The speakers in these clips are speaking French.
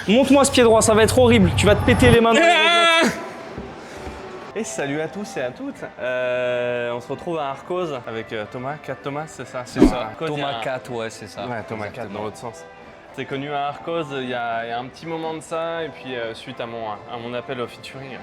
Monte-moi ce pied droit, ça va être horrible. Tu vas te péter les mains dans les réglettes. Et salut à tous et à toutes. On se retrouve à Arcos avec Thomas, 4 Thomas, c'est ça? C'est ça. Thomas 4, ouais, c'est ça. Ouais, Thomas 4 dans l'autre sens. T'es connu à Arcos il y a un petit moment de ça, et puis suite à mon appel au featuring.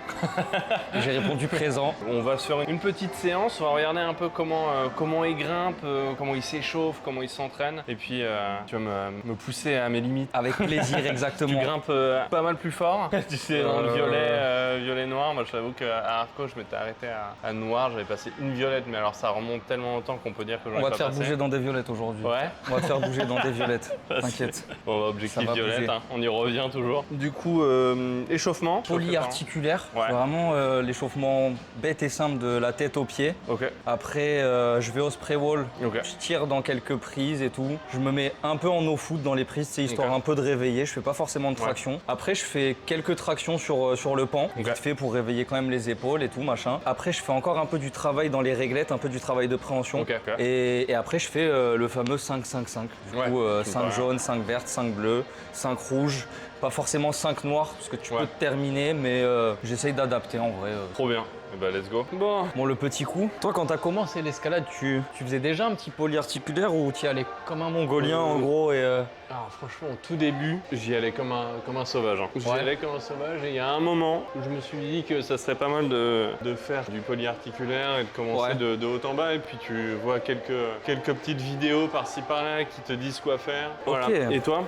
J'ai répondu présent. On va sur une petite séance, on va regarder un peu comment il grimpe, comment il s'échauffe, comment il s'entraîne. Et puis tu vas me pousser à mes limites. Avec plaisir, exactement. Tu grimpes pas mal plus fort. Tu sais, dans le violet noir. Moi, je t'avoue qu'à Arcos, je m'étais arrêté à noir. J'avais passé une violette, mais alors ça remonte tellement longtemps qu'on peut dire que j'en ai pas passé. On va te faire bouger dans des violettes aujourd'hui. Ouais. On va te faire bouger dans des violettes. T'inquiète. Bon, objectif violette, hein. On y revient toujours. Du coup, échauffement. Polyarticulaire. Ouais. Vraiment l'échauffement bête et simple de la tête aux pieds. Ok. Après, je vais au spray wall. Ok. Je tire dans quelques prises et tout. Je me mets un peu en no foot dans les prises, c'est histoire un peu de réveiller. Je fais pas forcément de traction. Ouais. Après, je fais quelques tractions sur le pan, vite fait pour réveiller quand même les épaules et tout machin. Après, je fais encore un peu du travail dans les réglettes, un peu du travail de préhension. Okay. Et après, je fais le fameux 5-5-5. Du coup, 5 jaunes, 5 vertes, 5 bleues, 5 rouges. Pas forcément 5 noirs, parce que tu peux te terminer, mais j'essaye d'adapter en vrai. Trop bien. Et bah let's go. Bon, le petit coup. Toi, quand t'as commencé l'escalade, tu faisais déjà un petit polyarticulaire ou tu y allais comme un mongolien en gros et Alors franchement, au tout début, j'y allais comme un sauvage. Hein. J'y allais comme un sauvage, et il y a un moment où je me suis dit que ça serait pas mal de faire du polyarticulaire et de commencer de haut en bas. Et puis tu vois quelques petites vidéos par-ci par-là qui te disent quoi faire. Voilà. Okay. Et toi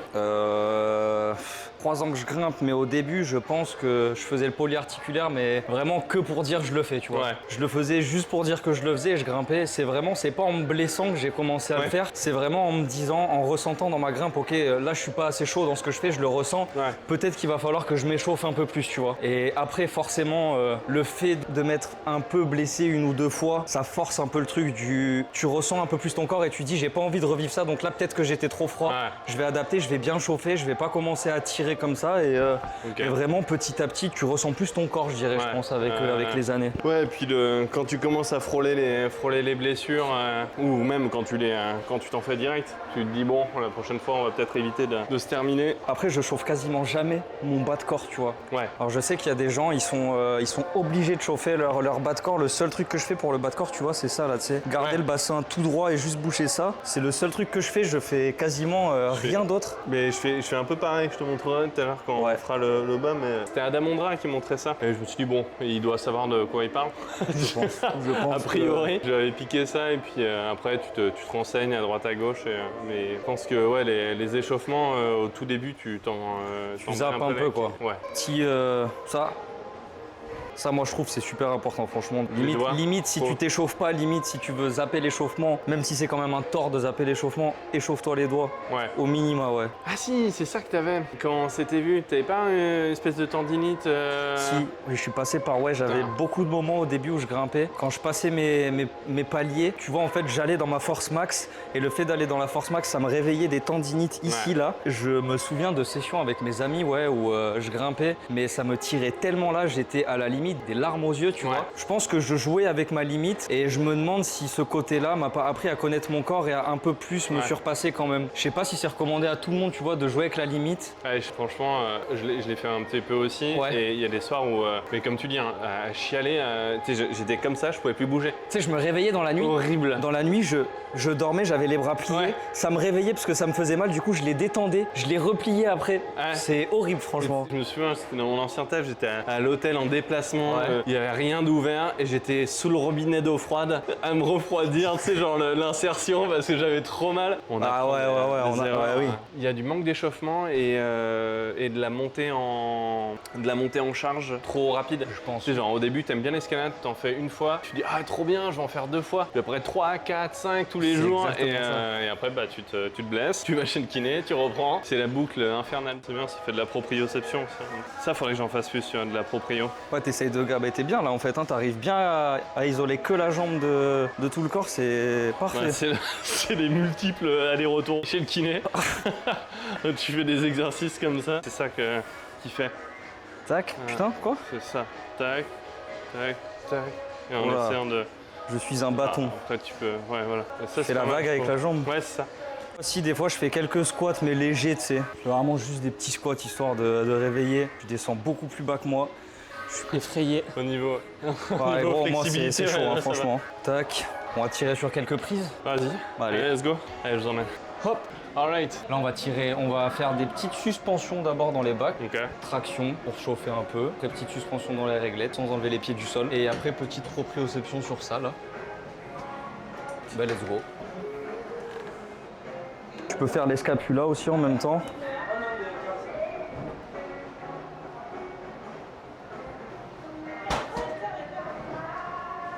3 ans que je grimpe, mais au début, je pense que je faisais le polyarticulaire, mais vraiment que pour dire je le fais, tu vois. Ouais. Je le faisais juste pour dire que je le faisais et je grimpais. C'est pas en me blessant que j'ai commencé à le faire, c'est vraiment en me disant, en ressentant dans ma grimpe, ok, là je suis pas assez chaud dans ce que je fais, je le ressens. Ouais. Peut-être qu'il va falloir que je m'échauffe un peu plus, tu vois. Et après, forcément, le fait de m'être un peu blessé 1 ou 2 fois, ça force un peu le truc tu ressens un peu plus ton corps et tu dis, j'ai pas envie de revivre ça, donc là peut-être que j'étais trop froid. Ouais. Je vais adapter, je vais bien chauffer, je vais pas commencer à tirer comme ça et vraiment petit à petit tu ressens plus ton corps, je dirais, je pense avec les années. Ouais, et puis quand tu commences à frôler les blessures ou même quand tu t'en fais direct, tu te dis bon, la prochaine fois on va peut-être éviter de se terminer. Après, je chauffe quasiment jamais mon bas de corps, tu vois. Ouais. Alors je sais qu'il y a des gens, ils sont obligés de chauffer leur bas de corps. Le seul truc que je fais pour le bas de corps, tu vois, c'est ça là, tu sais, garder le bassin tout droit et juste boucher ça. C'est le seul truc que je fais quasiment rien d'autre. Mais je fais un peu pareil, je te montrerai tout à l'heure quand on fera le bas, mais c'était Adam Ondra qui montrait ça. Et je me suis dit bon, il doit savoir de quoi il parle. Je pense a priori. J'avais piqué ça et puis après tu te renseignes à droite à gauche. Mais je pense que les échauffements au tout début tu zappes un peu quoi. Ouais. Si ça, moi, je trouve c'est super important, franchement. Limite si tu t'échauffes pas, limite, si tu veux zapper l'échauffement, même si c'est quand même un tort de zapper l'échauffement, échauffe-toi les doigts. Ouais. Au minima, ouais. Ah si, c'est ça que t'avais. Quand on s'était vu, t'avais pas une espèce de tendinite Si, oui, je suis passé par, j'avais beaucoup de moments au début où je grimpais. Quand je passais mes paliers, tu vois, en fait, j'allais dans ma force max. Et le fait d'aller dans la force max, ça me réveillait des tendinites ici, là. Je me souviens de sessions avec mes amis, où je grimpais, mais ça me tirait tellement là, j'étais à la limite des larmes aux yeux, tu vois. Je pense que je jouais avec ma limite et je me demande si ce côté-là m'a pas appris à connaître mon corps et à un peu plus me surpasser quand même. Je sais pas si c'est recommandé à tout le monde, tu vois, de jouer avec la limite. Franchement, je l'ai fait un petit peu aussi. Et il y a des soirs où, mais comme tu dis, à chialer, j'étais comme ça, je pouvais plus bouger. Tu sais, je me réveillais dans la nuit. Horrible. Dans la nuit, je dormais, j'avais les bras pliés. Ça me réveillait parce que ça me faisait mal, du coup je les détendais, je les repliais après. C'est horrible, franchement. Je me souviens, c'était dans mon ancien taf, j'étais à l'hôtel en déplacement. Il n'y avait rien d'ouvert et j'étais sous le robinet d'eau froide à me refroidir, tu sais, genre l'insertion parce que j'avais trop mal. Oui. Il y a du manque d'échauffement et de la montée en charge trop rapide. Je pense. Tu sais, genre au début, t'aimes bien l'escalade, t'en fais une fois, tu dis ah trop bien, je vais en faire 2 fois. Puis après 3, 4, 5 tous les jours et après tu te blesses, tu vas chez le kiné, tu reprends. C'est la boucle infernale. C'est bien, ça fait de la proprioception. Ça faudrait que j'en fasse plus sur de la proprio. Ouais, t'essayes de garder, t'es bien là en fait, hein, t'arrives bien à isoler que la jambe de tout le corps, c'est parfait. C'est des multiples allers-retours chez le kiné. Tu fais des exercices comme ça, c'est ça qui fait. Tac, putain, quoi? C'est ça, tac, tac, tac. Et en essayant de... Je suis un bâton. Après tu peux, voilà. C'est la vague avec la jambe. Ouais, c'est ça. Si des fois je fais quelques squats mais légers, tu sais. Je fais vraiment juste des petits squats histoire de réveiller. Je descends beaucoup plus bas que moi. Je suis effrayé. Au niveau, Ouais, gros, moi c'est chaud, hein, ouais, franchement. Tac, on va tirer sur quelques prises. Vas-y, allez, let's go. Allez, je vous emmène. Hop. Alright. Là on va tirer, on va faire des petites suspensions d'abord dans les bacs. Ok. Traction pour chauffer un peu. Après petite suspension dans les réglettes sans enlever les pieds du sol. Et après petite proprioception sur ça là. Bah let's go. Tu peux faire les scapulas aussi en même temps.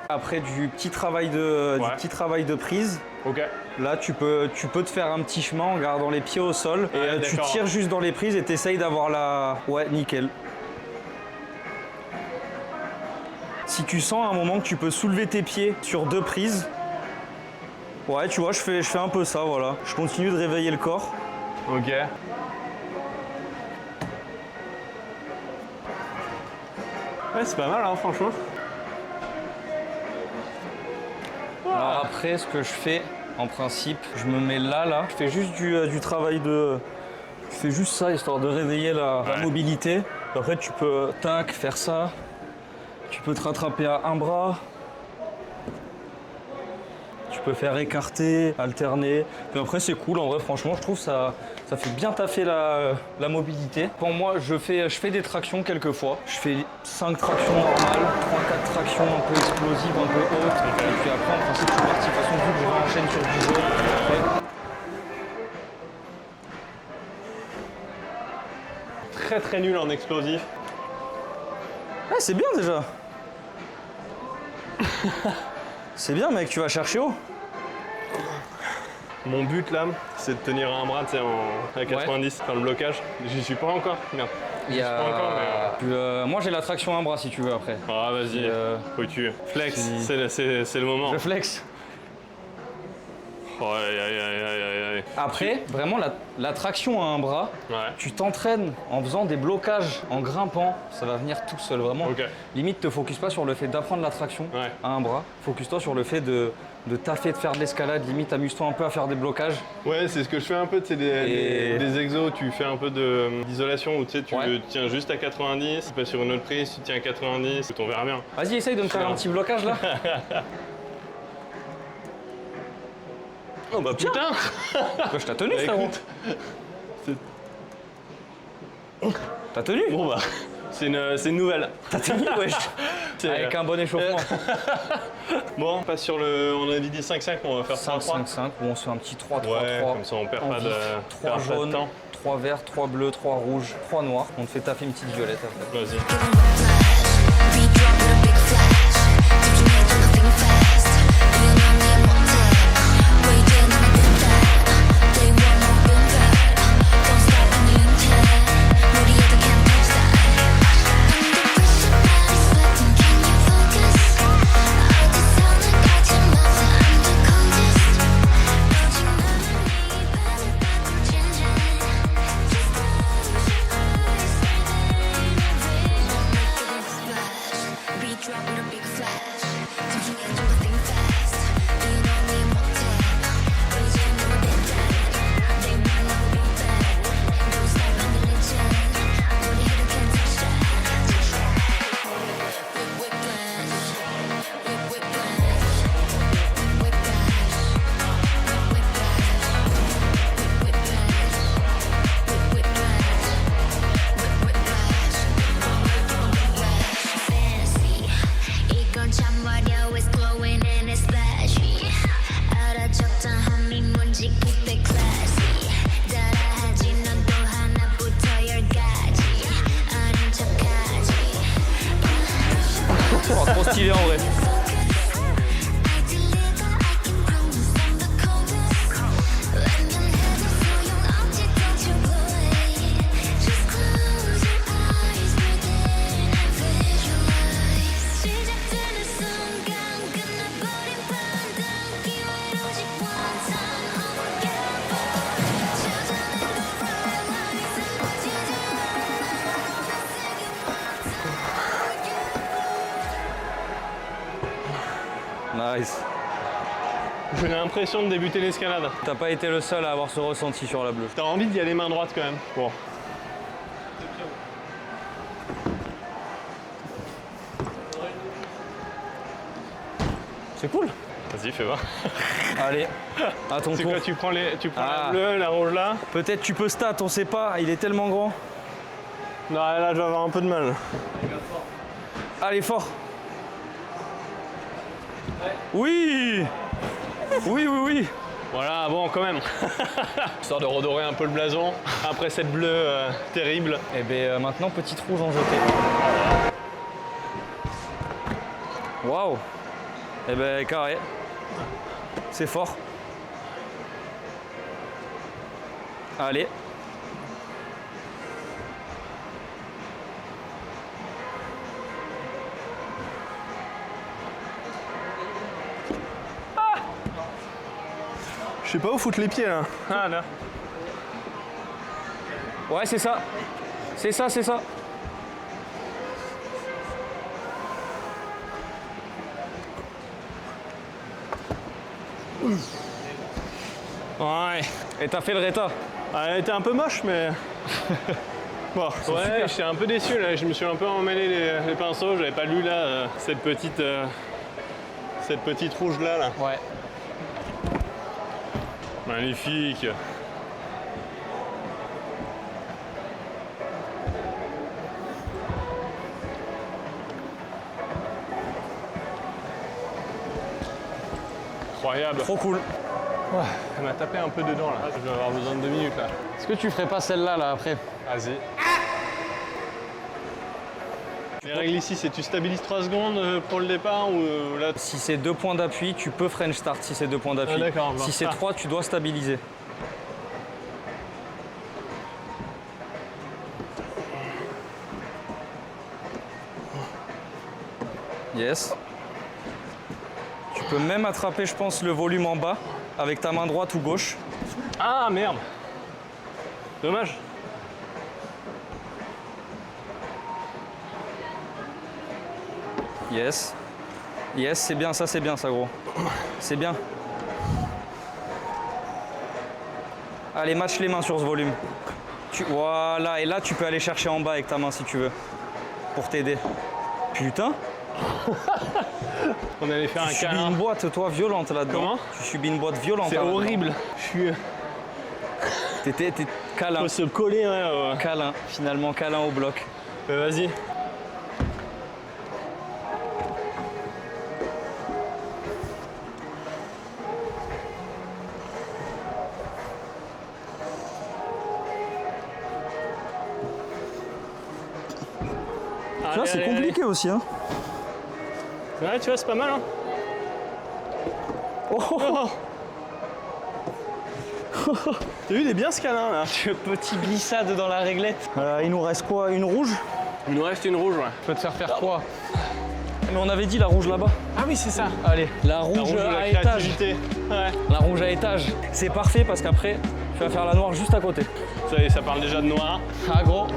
Après du petit travail de prise. Ok. Là, tu peux te faire un petit chemin en gardant les pieds au sol et tu tires juste dans les prises et tu essayes d'avoir la... Ouais, nickel. Si tu sens à un moment que tu peux soulever tes pieds sur 2 prises, ouais, tu vois, je fais un peu ça, voilà. Je continue de réveiller le corps. Ok. Ouais, c'est pas mal, hein, franchement. Alors après, ce que je fais, en principe, je me mets là. Je fais juste du travail de... Je fais juste ça, histoire de réveiller la mobilité. Après, tu peux, tac, faire ça. Tu peux te rattraper à un bras. Tu peux faire écarter, alterner. Puis après, c'est cool, en vrai, franchement, je trouve ça fait bien taffer la mobilité. Pour moi, je fais des tractions quelques fois. Je fais 5 tractions normales, 3-4 tractions un peu explosives, un peu hautes. Et puis après, en principe, je suis parti. De toute façon, vu que je réenchaîne sur du jeu, après... Très nul en explosif. Ouais, c'est bien déjà. C'est bien, mec, tu vas chercher haut. Mon but là, c'est de tenir un bras à 90, faire le blocage. J'y suis pas encore. Merde. Il y a... Pas encore, mais moi j'ai la traction à un bras si tu veux après. Ah vas-y, faut que tu flex, c'est le moment. Je flex. Oh, aïe. Après, vraiment la traction à un bras, tu t'entraînes en faisant des blocages, en grimpant, ça va venir tout seul vraiment. Okay. Limite, te focus pas sur le fait d'apprendre la traction à un bras, focus-toi sur le fait de taffer, de faire de l'escalade, limite amuse-toi un peu à faire des blocages. Ouais, c'est ce que je fais un peu, c'est des exos, tu fais un peu d'isolation où tu sais, tu tiens juste à 90, tu passes sur une autre prise, tu tiens à 90, on verra bien. Vas-y, essaye de me faire un petit blocage là. Oh bah putain. Je t'ai tenu frérot. T'as tenu? Bon bah, c'est une nouvelle. T'as tenu wesh. Avec un bon échauffement. Bon, on passe sur on a dit 5-5, on va faire 5-5-5 où on se fait un petit 3-3-3. Ouais, comme ça on perd pas de 3 jaunes, 3 verts, 3 bleus, 3 rouges, 3 noirs. On te fait taffer une petite violette après. Vas-y. Trop stylé en vrai. Nice. J'ai l'impression de débuter l'escalade. T'as pas été le seul à avoir ce ressenti sur la bleue. T'as envie d'y aller main droite quand même. Bon. C'est cool. Vas-y, fais voir. Allez, à ton C'est tour. quoi, tu prends la bleue, la rouge là? Peut-être tu peux stat, on sait pas, il est tellement grand. Non, là, je vais avoir un peu de mal. Allez, fort. Oui. Oui, oui, oui. Voilà, bon, quand même. Histoire de redorer un peu le blason après cette bleue terrible. Et bien maintenant, petite rouge en jeté. Waouh. Et ben carré. C'est fort. Allez. Je sais pas où foutre les pieds là. Ah là. Ouais, c'est ça. C'est ça, c'est ça. Ouais. Et t'as fait le réta. Elle était un peu moche, mais. Bon, ouais, j'étais un peu déçu là. Je me suis un peu emmêlé les pinceaux. J'avais pas lu là cette petite rouge là. Ouais. Magnifique. Incroyable. Trop cool. Ouais, elle m'a tapé un peu dedans là. Je vais avoir besoin de 2 minutes là. Est-ce que tu ferais pas celle-là là après? Vas-y. Les règles ici, c'est tu stabilises 3 secondes pour le départ ou là? Si c'est 2 points d'appui, tu peux French start si c'est 2 points d'appui. Ah, d'accord, si c'est 3, tu dois stabiliser. Yes. Tu peux même attraper, je pense, le volume en bas avec ta main droite ou gauche. Ah merde. Dommage. Yes. Yes, c'est bien ça, gros. C'est bien. Allez, match les mains sur ce volume. Voilà, et là, tu peux aller chercher en bas avec ta main si tu veux. Pour t'aider. Putain. On allait faire un Tu subis câlin. une boîte, toi, violente là-dedans. Comment? Tu subis une boîte violente. C'est là-dedans. horrible. Je suis. T'es câlin. Faut se coller, ouais. Câlin, finalement, câlin au bloc. Vas-y. Tu vois, c'est compliqué aussi. Hein. Ouais, tu vois, c'est pas mal. Hein. Oh, oh, oh. T'as vu, il est bien ce câlin là. Petit glissade dans la réglette. Il nous reste quoi? Une rouge? Il nous reste une rouge, ouais. Je peux te faire faire quoi? Mais on avait dit la rouge là-bas. Ah oui, c'est ça. Allez, la La rouge, rouge de la à étage. créativité. Ouais. La rouge à étage. C'est parfait parce qu'après, tu vas faire la noire juste à côté. Ça y est, ça parle déjà de noir. Ah gros,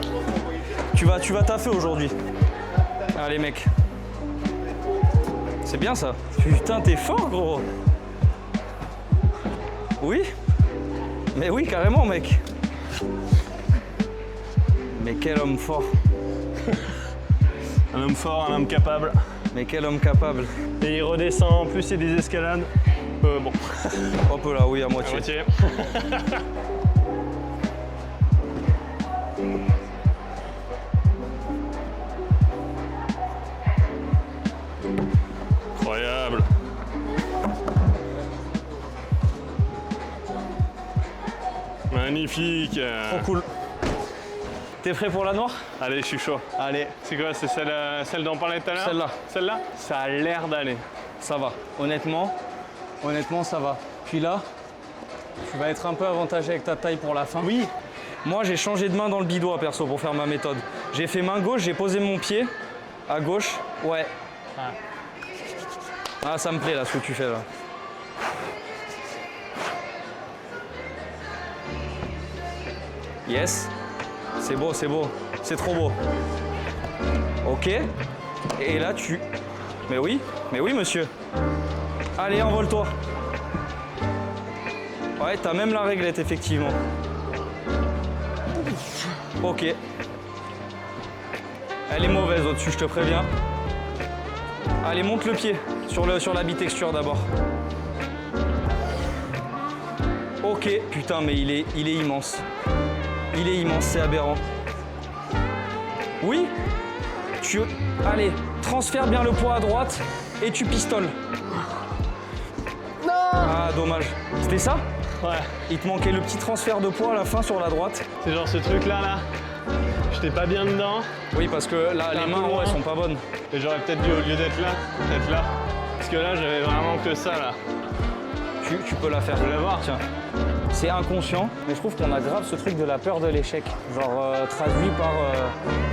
tu vas taffer aujourd'hui. Allez mec. C'est bien ça. Putain, t'es fort gros. Oui? Mais oui, carrément mec. Mais quel homme fort. Un homme fort, un homme capable. Mais quel homme capable. Et il redescend, en plus il y a des escalades. Bon. Hop là, oui, à À moitié. moitié. Incroyable. Magnifique. Trop cool. T'es prêt pour la noire? Allez, je suis chaud. Allez, C'est quoi? C'est celle dont on parlait tout à l'heure? Celle-là. Celle-là? Ça a l'air d'aller. ça va. Honnêtement, ça va. Puis là, tu vas être un peu avantagé avec ta taille pour la fin. Oui. Moi, j'ai changé de main dans le bidois, perso, pour faire ma méthode. J'ai fait main gauche, j'ai posé mon pied à gauche. Ouais. Ah, ça me plaît, là, ce que tu fais, là. Yes. C'est beau, c'est beau. C'est trop beau. Ok. Et là, tu... Mais oui, monsieur. Allez, envole-toi. Ouais, t'as même la réglette, effectivement. Ok. Elle est mauvaise au-dessus, je te préviens. Allez, monte le pied sur la bitexture d'abord. Ok, putain, mais il est immense. Il est immense, c'est aberrant. Oui. Allez, transfère bien le poids à droite et tu pistoles. Non. Ah, dommage. C'était ça? Ouais. Il te manquait le petit transfert de poids à la fin sur la droite. C'est genre ce truc-là, là. J'étais pas bien dedans. Oui, parce que là, les mains, ouais, elles sont pas bonnes. Et j'aurais peut-être dû, au lieu d'être là. Parce que là, j'avais vraiment que ça, là. Tu peux la faire. Je vais la voir. Tiens. C'est inconscient, mais je trouve qu'on a grave ce truc de la peur de l'échec. Genre traduit par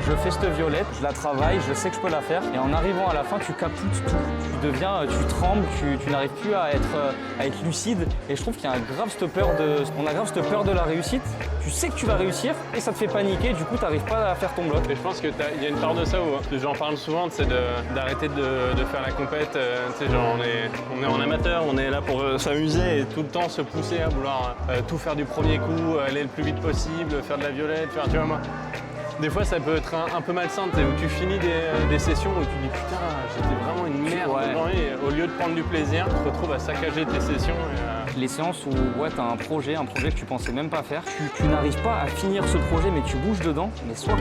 je fais cette violette, je la travaille, je sais que je peux la faire. Et en arrivant à la fin, tu capoutes tout. Tu trembles, tu n'arrives plus à être lucide. Et je trouve qu'il y a grave cette peur on a grave cette peur de la réussite. Tu sais que tu vas réussir et ça te fait paniquer, du coup tu n'arrives pas à faire ton bloc. Et je pense qu'il y a une part de ça où j'en parle souvent, c'est d'arrêter de faire la compète. Genre on est en amateur, on est là pour s'amuser et tout le temps se pousser à vouloir tout faire du premier coup, aller le plus vite possible, faire de la violette, tu vois moi. Des fois ça peut être un peu malsain, où tu finis des sessions où tu dis putain j'étais vraiment une merde, Ouais. et au lieu de prendre du plaisir, tu te retrouves à saccager tes sessions. Les séances où ouais, tu as un projet que tu pensais même pas faire, tu n'arrives pas à finir ce projet mais tu bouges dedans, mais sois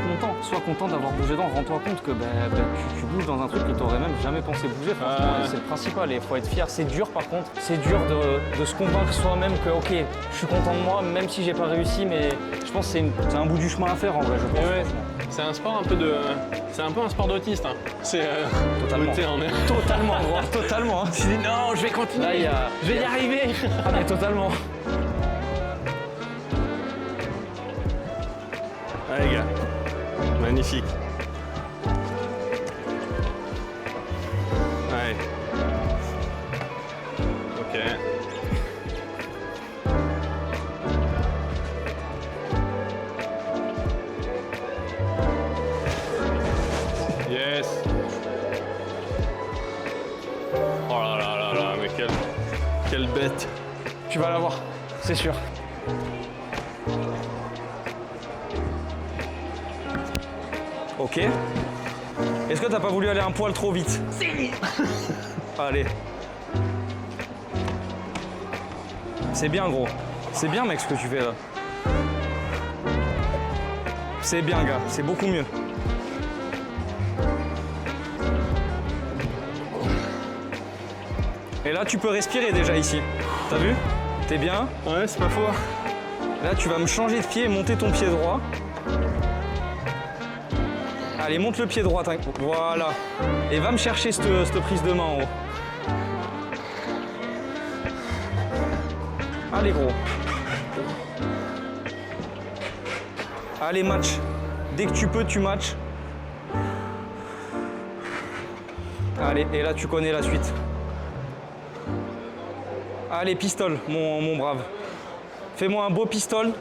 content d'avoir bougé dedans, rends-toi compte que tu bouges dans un truc que tu n'aurais même jamais pensé bouger, franchement, c'est le principal et il faut être fier. C'est dur par contre, c'est dur de se convaincre soi-même que ok, je suis content de moi même si j'ai pas réussi, mais je pense que c'est un bout du chemin à faire en vrai, je pense. Ouais, c'est un sport c'est un peu un sport d'autiste. Hein. C'est Totalement. Totalement, gros, totalement. Tu dis non, je vais continuer, Là, je vais y arriver. Ah mais totalement. Ah les gars, magnifique. Ouais. Ok. Yes. Oh là là là là, mais quelle bête. Tu vas l'avoir, c'est sûr. Ok. Est-ce que t'as pas voulu aller un poil trop vite? Si. Allez. C'est bien gros. C'est bien mec ce que tu fais là. C'est bien gars, c'est beaucoup mieux. Et là tu peux respirer déjà ici. T'as vu? T'es bien? Ouais, c'est pas faux. Là tu vas me changer de pied et monter ton pied droit. Allez, monte le pied droit, voilà. Et va me chercher cette prise de main en haut. Allez gros. Allez match. Dès que tu peux, tu matches. Allez, et là tu connais la suite. Allez, pistole, mon brave. Fais-moi un beau pistole.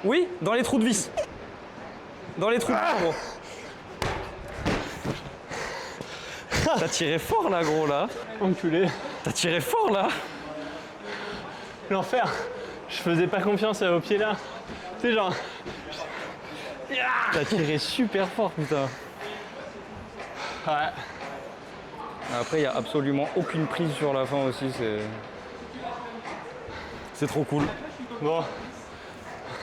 Oui, dans les trous de vis. Dans les trous de vis, gros. T'as tiré fort là, gros, là. Enculé. T'as tiré fort là. L'enfer. Je faisais pas confiance au pied là. Tu sais, genre. T'as tiré super fort, putain. Ouais. Après, il n'y a absolument aucune prise sur la fin aussi, c'est trop cool. Bon.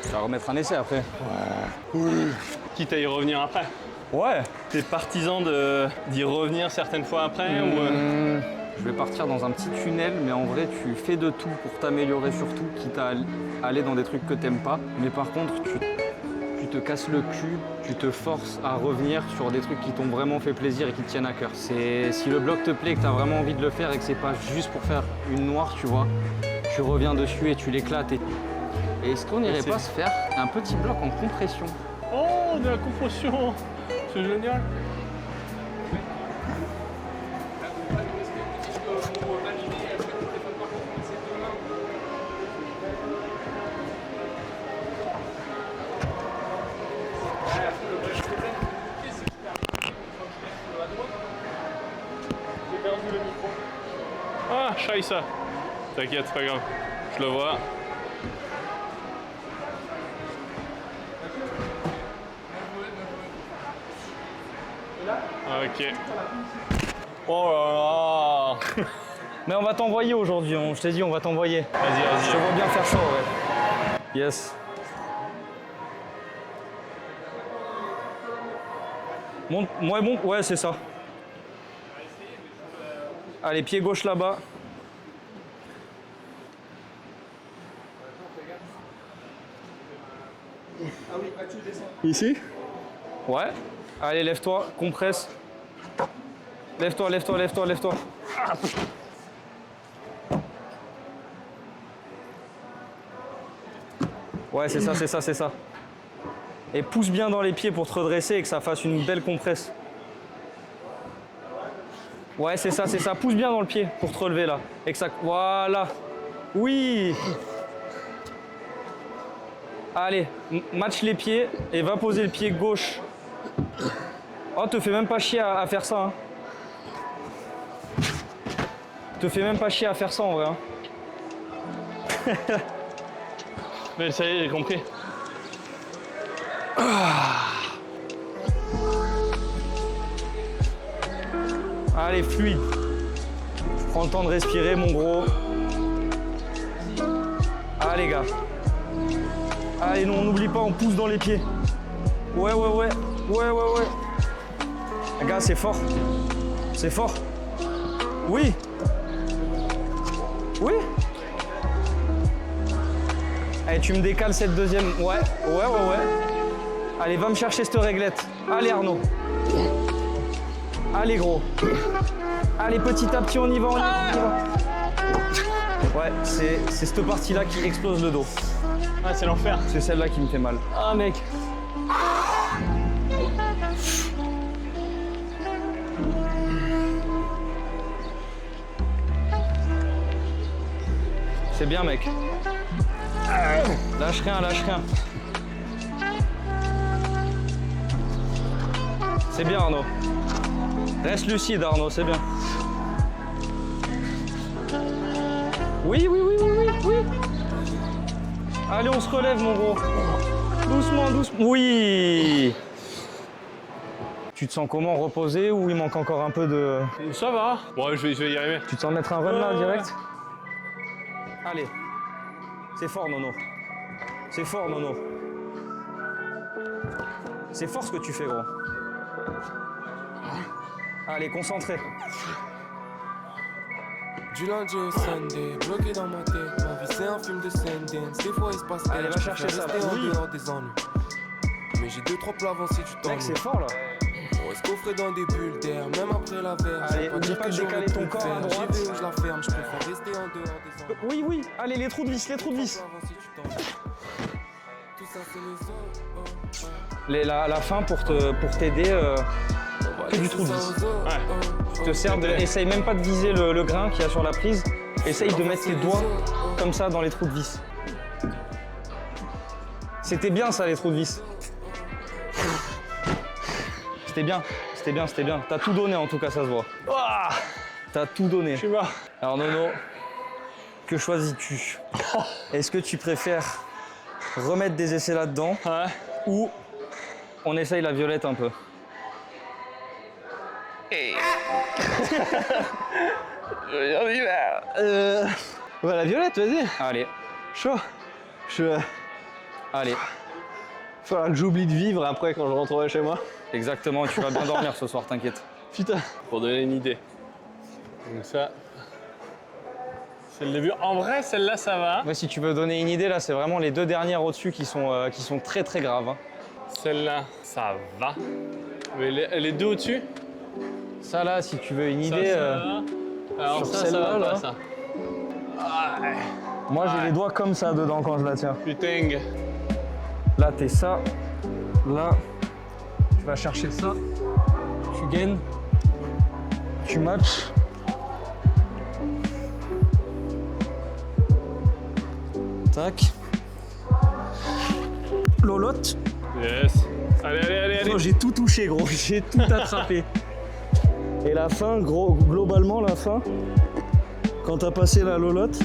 Tu vas remettre un essai après. Quitte à y revenir après. Ouais. T'es partisan d'y revenir certaines fois après ou Je vais partir dans un petit tunnel, mais en vrai, tu fais de tout pour t'améliorer surtout, quitte à aller dans des trucs que t'aimes pas. Mais par contre, tu te casses le cul, tu te forces à revenir sur des trucs qui t'ont vraiment fait plaisir et qui te tiennent à cœur. Si le bloc te plaît, que tu as vraiment envie de le faire et que c'est pas juste pour faire une noire, tu vois, tu reviens dessus et tu l'éclates. Et est-ce qu'on n'irait pas se faire un petit bloc en compression? Oh, de la compression. C'est génial. Ah, Shaïsa. T'inquiète, c'est pas grave. Je le vois. Ok. Oh là là. Mais on va t'envoyer aujourd'hui, je t'ai dit, on va t'envoyer. Vas-y. Je te vois bien faire ça, ouais. Yes. Monte, ouais, c'est ça. Allez, pied gauche là-bas. Ici? Ouais. Allez, lève-toi, compresse. Lève-toi. Ouais, c'est ça. Et pousse bien dans les pieds pour te redresser et que ça fasse une belle compresse. Ouais, c'est ça. Pousse bien dans le pied pour te relever là. Et que ça... Voilà. Oui. Allez, match les pieds et va poser le pied gauche. Oh, te fais même pas chier à faire ça. Hein. Te fais même pas chier à faire ça en vrai. Hein. Mais ça y est, j'ai compris. Allez, fluide. Prends le temps de respirer, mon gros. Allez, gars. Allez, non, on n'oublie pas, on pousse dans les pieds. Ouais. Gars, c'est fort. C'est fort. Oui. Allez, tu me décales cette deuxième. Ouais. Allez, va me chercher cette réglette. Allez, Arnaud. Allez, gros. Allez, petit à petit, on y va. Ouais, c'est cette partie-là qui explose le dos. Ah, c'est l'enfer. C'est celle-là qui me fait mal. Ah, mec. C'est bien, mec. Lâche rien. C'est bien, Arnaud. Reste lucide, Arnaud, c'est bien. Oui. Allez, on se relève, mon gros. Doucement. Oui. Tu te sens comment, reposé ou il manque encore un peu de... Ça va. Bon, je vais y arriver. Tu te sens mettre un run là, direct? Allez. C'est fort, Nono. C'est fort ce que tu fais, gros. Allez, concentré. Du lundi au Sunday, bloqué dans ma tête, ma vie c'est un film de Sundance. Des fois il se passe allez, va chercher ça, en dehors des ennuis. Mais j'ai 2-3 plats avant si tu t'ennuies. Mec, c'est fort là. On reste coffré dans des bulles d'air, même après la verre. Allez, n'oublie pas de décaler ton corps à droite. J'y vais où je la ferme, je préfère rester en dehors des ennuis. Oui. Allez, les trous de vis. Tout ça c'est les autres. La fin pour t'aider, que du trou de vis. Ouais. Te sers de... Essaye même pas de viser le grain qu'il y a sur la prise. Essaye de mettre tes doigts comme ça dans les trous de vis. C'était bien ça, les trous de vis. C'était bien. T'as tout donné en tout cas, ça se voit. T'as tout donné. Je suis mort. Alors Nono, que choisis-tu? Est-ce que tu préfères remettre des essais là-dedans ou on essaye la violette un peu? Ouais, la violette, vas-y. Allez, Chaud. allez. Faudra que j'oublie de vivre après quand je rentrerai chez moi. Exactement, tu vas bien dormir ce soir, t'inquiète. Putain. Pour donner une idée. Donc ça, c'est le début. En vrai, celle-là, ça va. Ouais, si tu veux donner une idée, là, c'est vraiment les deux dernières au-dessus qui sont très très graves. Hein. Celle-là, ça va. Mais les deux au-dessus, Ça là, si tu veux une ça, idée. ça va. Alors sur ça va celle-là, pas, là. ça. Moi, j'ai Ouais. les doigts comme ça dedans quand je la tiens. Putain. Là, t'es ça. Là, tu vas chercher ça. Tu gaines. Tu matches. Tac. Lolotte. Yes. Allez. Oh, j'ai tout touché, gros. J'ai tout attrapé. Et la fin, globalement, la fin, quand t'as passé la lolotte,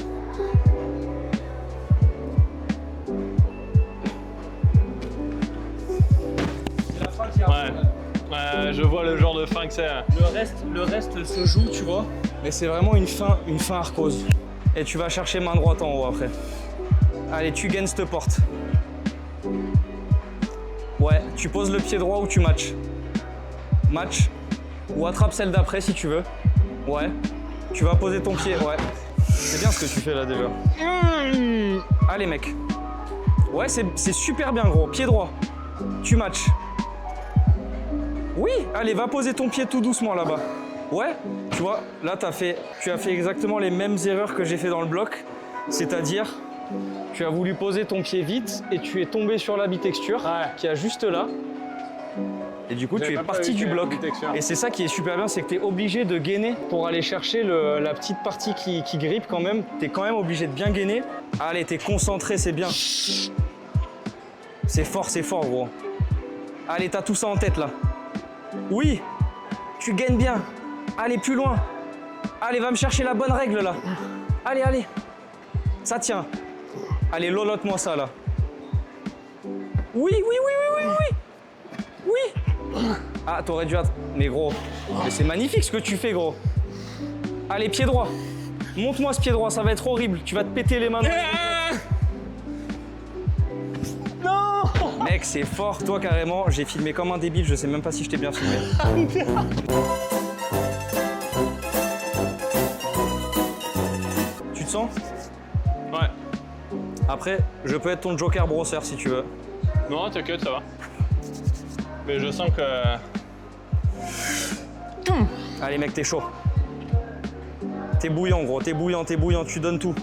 Je vois le genre de fin que c'est. Le reste se joue, tu vois. Mais c'est vraiment une fin arcose. Et tu vas chercher main droite en haut après. Allez, tu gagnes cette porte. Ouais, tu poses le pied droit ou tu matches. Match. Ou attrape celle d'après si tu veux. Ouais. Tu vas poser ton pied, ouais. C'est bien ce que tu fais là déjà. Allez mec. Ouais, c'est super bien gros. Pied droit. Tu matches. Oui, allez, va poser ton pied tout doucement là-bas. Ouais, tu vois, là tu as fait exactement les mêmes erreurs que j'ai fait dans le bloc. C'est-à-dire, tu as voulu poser ton pied vite et tu es tombé sur la bitexture qui est juste là. Et du coup, tu es parti du bloc. Et c'est ça qui est super bien, c'est que tu es obligé de gainer pour aller chercher la petite partie qui grippe quand même. Tu es quand même obligé de bien gainer. Allez, tu es concentré, c'est bien. C'est fort, gros. Allez, tu as tout ça en tête là. Oui, tu gaines bien. Allez, plus loin. Allez, va me chercher la bonne règle là. Allez. Ça tient. Allez, lolote-moi ça là. Oui. Ah, t'aurais dû... Mais gros, mais c'est magnifique ce que tu fais, gros. Allez, pied droit. Monte-moi ce pied droit, ça va être horrible. Tu vas te péter les mains. Non. Mec, c'est fort. Toi, carrément, j'ai filmé comme un débile. Je sais même pas si je t'ai bien filmé. Tu te sens? Ouais. Après, je peux être ton joker brosseur si tu veux. Non, t'inquiète, ça va. Mais je sens que... Allez mec, t'es chaud. T'es bouillant gros, t'es bouillant, tu donnes tout.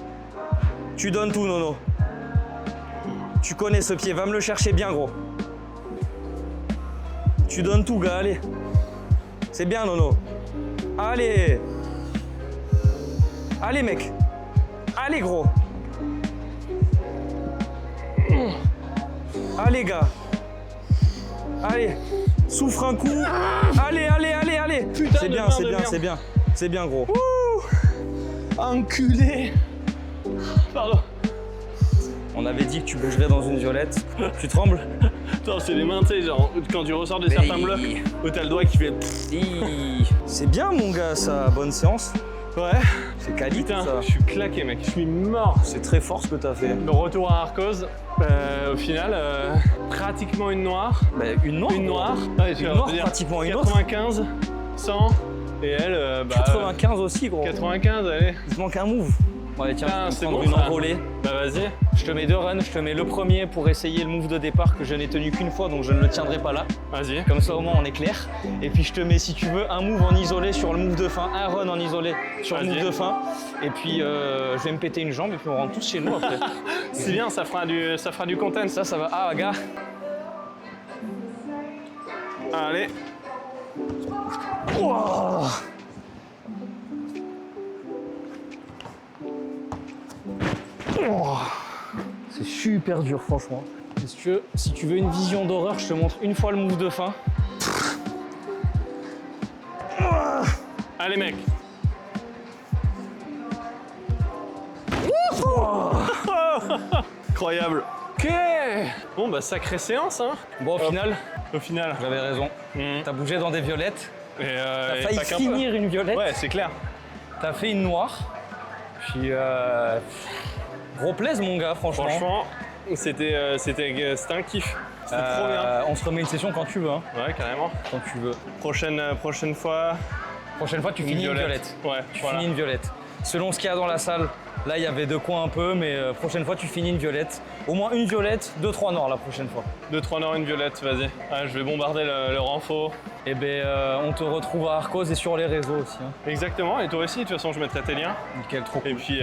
Tu donnes tout Nono. Tu connais ce pied, va me le chercher bien gros. Tu donnes tout gars, allez. C'est bien Nono. Allez. Allez mec. Allez gros. Allez gars. Allez, souffre un coup. Allez. Putain, C'est bien gros. Ouh, enculé. Pardon. On avait dit que tu bougerais dans une violette. Tu trembles? Attends, c'est les mains, tu sais, genre quand tu ressors de certains blocs où t'as le doigt qui fait... C'est bien mon gars ça, bonne séance. Ouais. C'est qualité Putain, ça. je suis claqué mec, je suis mort. C'est très fort ce que t'as fait. Le retour à Arcos, au final, pratiquement une noire. Bah, une noire. Une noire. Une noire, pratiquement une autre. 95, 100, et elle, 95 aussi gros. 95, allez. Il te manque un move. Ouais, tiens, Putain, je c'est vais prendre bon, une ça. envolée. Bah vas-y. Je te mets 2 runs, je te mets le premier pour essayer le move de départ que je n'ai tenu qu'une fois, donc je ne le tiendrai pas là. Vas-y. Comme ça au moins on est clair. Et puis je te mets si tu veux un move en isolé sur le move de fin, un run en isolé sur le move de fin. Et puis je vais me péter une jambe et puis on rentre tous chez nous après. C'est bien, ça fera du content. Ça va. Ah gars. Allez. Wow. C'est super dur franchement. Si tu veux une vision d'horreur, je te montre une fois le move de fin. Allez mec. Incroyable. Ok. Bon bah sacrée séance hein. Bon au final, j'avais raison. T'as bougé dans des violettes. T'as T'as failli finir une violette. Ouais, c'est clair. T'as fait une noire. Puis gros plaise mon gars, franchement. Franchement, c'était un kiff. C'était trop bien. On se remet une session quand tu veux. Hein. Ouais, carrément. Quand tu veux. Prochaine fois. Prochaine fois, tu finis une violette. Ouais, tu finis une violette. Selon ce qu'il y a dans la salle, là il y avait 2 coins un peu, mais prochaine fois tu finis une violette. Au moins une violette, 2-3 noirs la prochaine fois. 2-3 noirs, une violette, vas-y. Ah, je vais bombarder le renfort. Et on te retrouve à Arcos et sur les réseaux aussi. Hein. Exactement, et toi aussi, de toute façon je mettrai tes liens. Nickel, trop cool. Et puis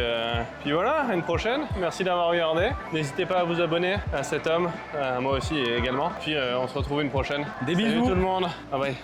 voilà, à une prochaine. Merci d'avoir regardé. N'hésitez pas à vous abonner à cet homme, à moi aussi également. Puis on se retrouve une prochaine. Des bisous. Salut tout le monde. Bye bye.